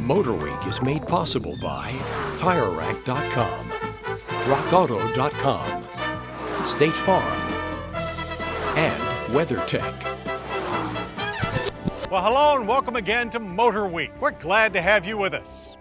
MotorWeek is made possible by TireRack.com, RockAuto.com, State Farm, and WeatherTech. Well, hello and welcome again to MotorWeek. We're glad to have you with us.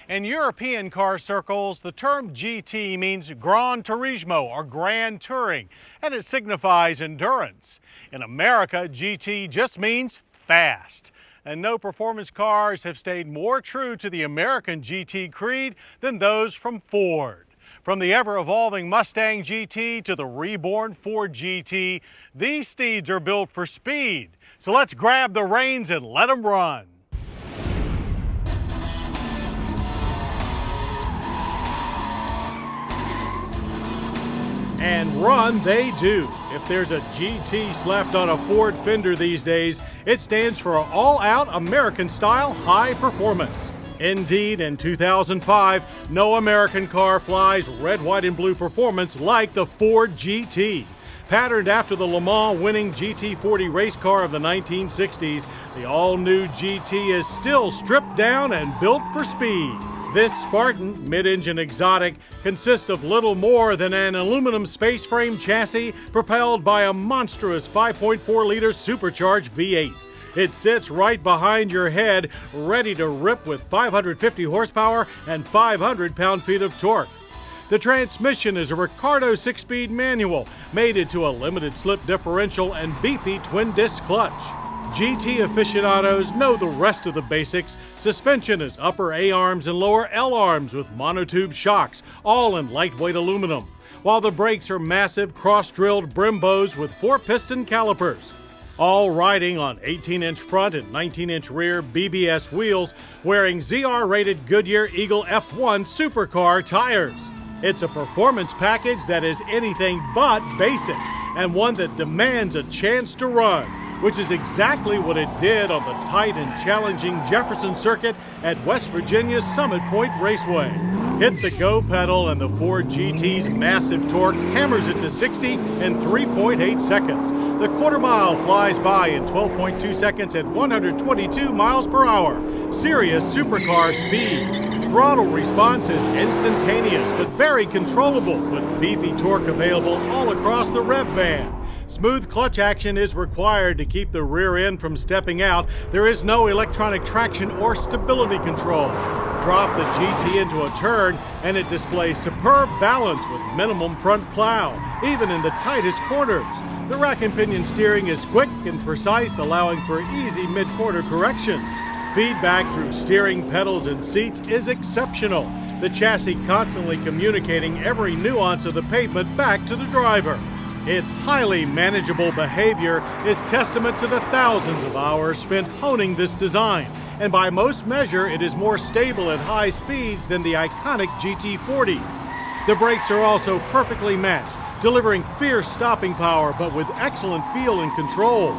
In European car circles, the term GT means Gran Turismo or Grand Touring, and it signifies endurance. In America, GT just means fast. And no performance cars have stayed more true to the American GT creed than those from Ford. From the ever-evolving Mustang GT to the reborn Ford GT, these steeds are built for speed. So let's grab the reins and let them run. And run they do. If there's a GT slapped on a Ford fender these days, it stands for all-out American-style high performance. Indeed, in 2005, no American car flies red, white, and blue performance like the Ford GT. Patterned after the Le Mans winning GT40 race car of the 1960s, the all-new GT is still stripped down and built for speed. This Spartan mid-engine exotic consists of little more than an aluminum space frame chassis propelled by a monstrous 5.4-liter supercharged V8. It sits right behind your head, ready to rip with 550 horsepower and 500 pound-feet of torque. The transmission is a Ricardo 6-speed manual, mated to a limited slip differential and beefy twin-disc clutch. GT aficionados know the rest of the basics. Suspension is upper A-arms and lower L-arms with monotube shocks, all in lightweight aluminum, while the brakes are massive cross-drilled Brembos with 4-piston calipers. All riding on 18-inch front and 19-inch rear BBS wheels, wearing ZR-rated Goodyear Eagle F1 supercar tires. It's a performance package that is anything but basic, and one that demands a chance to run, which is exactly what it did on the tight and challenging Jefferson Circuit at West Virginia's Summit Point Raceway. Hit the go pedal and the Ford GT's massive torque hammers it to 60 in 3.8 seconds. The quarter mile flies by in 12.2 seconds at 122 miles per hour. Serious supercar speed. Throttle response is instantaneous but very controllable, with beefy torque available all across the rev band. Smooth clutch action is required to keep the rear end from stepping out. There is no electronic traction or stability control. Drop the GT into a turn and it displays superb balance with minimum front plow, even in the tightest corners. The rack and pinion steering is quick and precise, allowing for easy mid-quarter corrections. Feedback through steering, pedals, and seats is exceptional, the chassis constantly communicating every nuance of the pavement back to the driver. Its highly manageable behavior is testament to the thousands of hours spent honing this design, and by most measure it is more stable at high speeds than the iconic GT40. The brakes are also perfectly matched, delivering fierce stopping power but with excellent feel and control.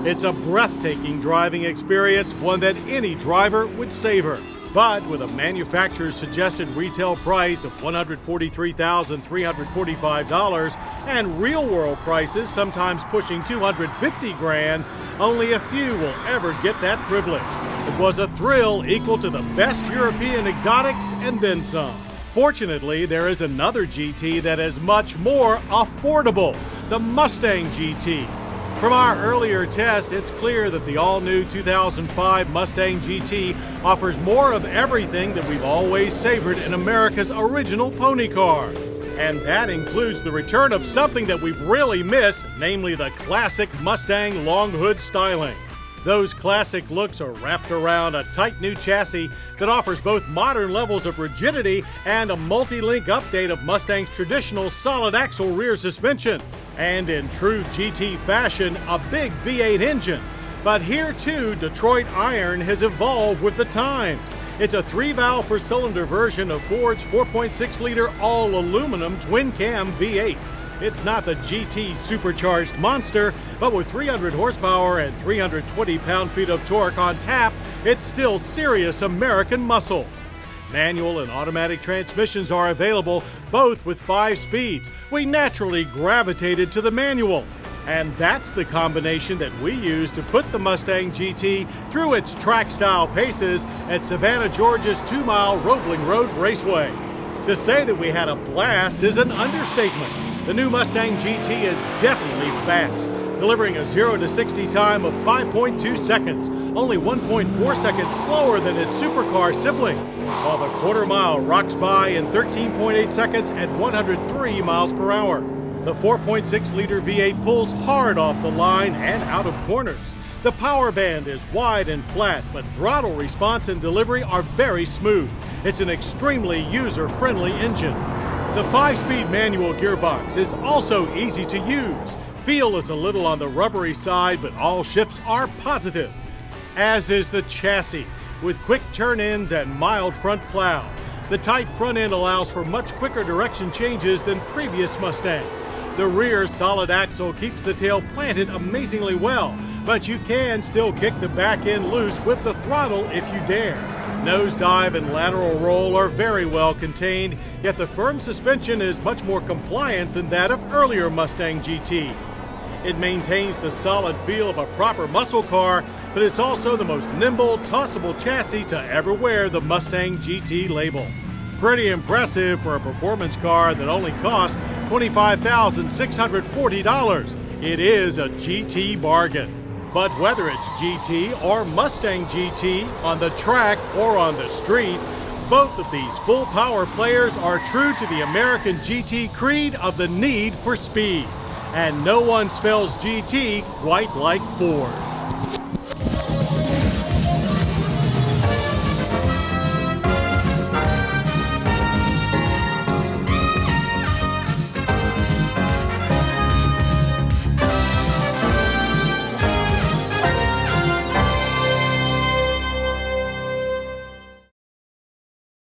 It's a breathtaking driving experience, one that any driver would savor. But with a manufacturer's suggested retail price of $143,345 and real-world prices sometimes pushing $250,000, only a few will ever get that privilege. It was a thrill equal to the best European exotics and then some. Fortunately, there is another GT that is much more affordable, the Mustang GT. From our earlier test, it's clear that the all-new 2005 Mustang GT offers more of everything that we've always savored in America's original pony car. And that includes the return of something that we've really missed, namely the classic Mustang long hood styling. Those classic looks are wrapped around a tight new chassis that offers both modern levels of rigidity and a multi-link update of Mustang's traditional solid axle rear suspension. And in true GT fashion, a big V8 engine. But here too, Detroit iron has evolved with the times. It's a 3-valve per cylinder version of Ford's 4.6-liter all-aluminum twin-cam V8. It's not the GT supercharged monster, but with 300 horsepower and 320 pound-feet of torque on tap, it's still serious American muscle. Manual and automatic transmissions are available, both with 5 speeds. We naturally gravitated to the manual. And that's the combination that we use to put the Mustang GT through its track-style paces at Savannah, Georgia's 2-mile Roebling Road Raceway. To say that we had a blast is an understatement. The new Mustang GT is definitely fast, delivering a 0 to 60 time of 5.2 seconds, only 1.4 seconds slower than its supercar sibling, while the quarter mile rocks by in 13.8 seconds at 103 miles per hour. The 4.6-liter V8 pulls hard off the line and out of corners. The power band is wide and flat, but throttle response and delivery are very smooth. It's an extremely user-friendly engine. The 5-speed manual gearbox is also easy to use. Feel is a little on the rubbery side, but all shifts are positive. As is the chassis, with quick turn-ins and mild front plow. The tight front end allows for much quicker direction changes than previous Mustangs. The rear solid axle keeps the tail planted amazingly well, but you can still kick the back end loose with the throttle if you dare. Nosedive and lateral roll are very well contained, yet the firm suspension is much more compliant than that of earlier Mustang GTs. It maintains the solid feel of a proper muscle car, but it's also the most nimble, tossable chassis to ever wear the Mustang GT label. Pretty impressive for a performance car that only cost $25,640. It is a GT bargain. But whether it's GT or Mustang GT, on the track or on the street, both of these full power players are true to the American GT creed of the need for speed. And no one spells GT quite like Ford.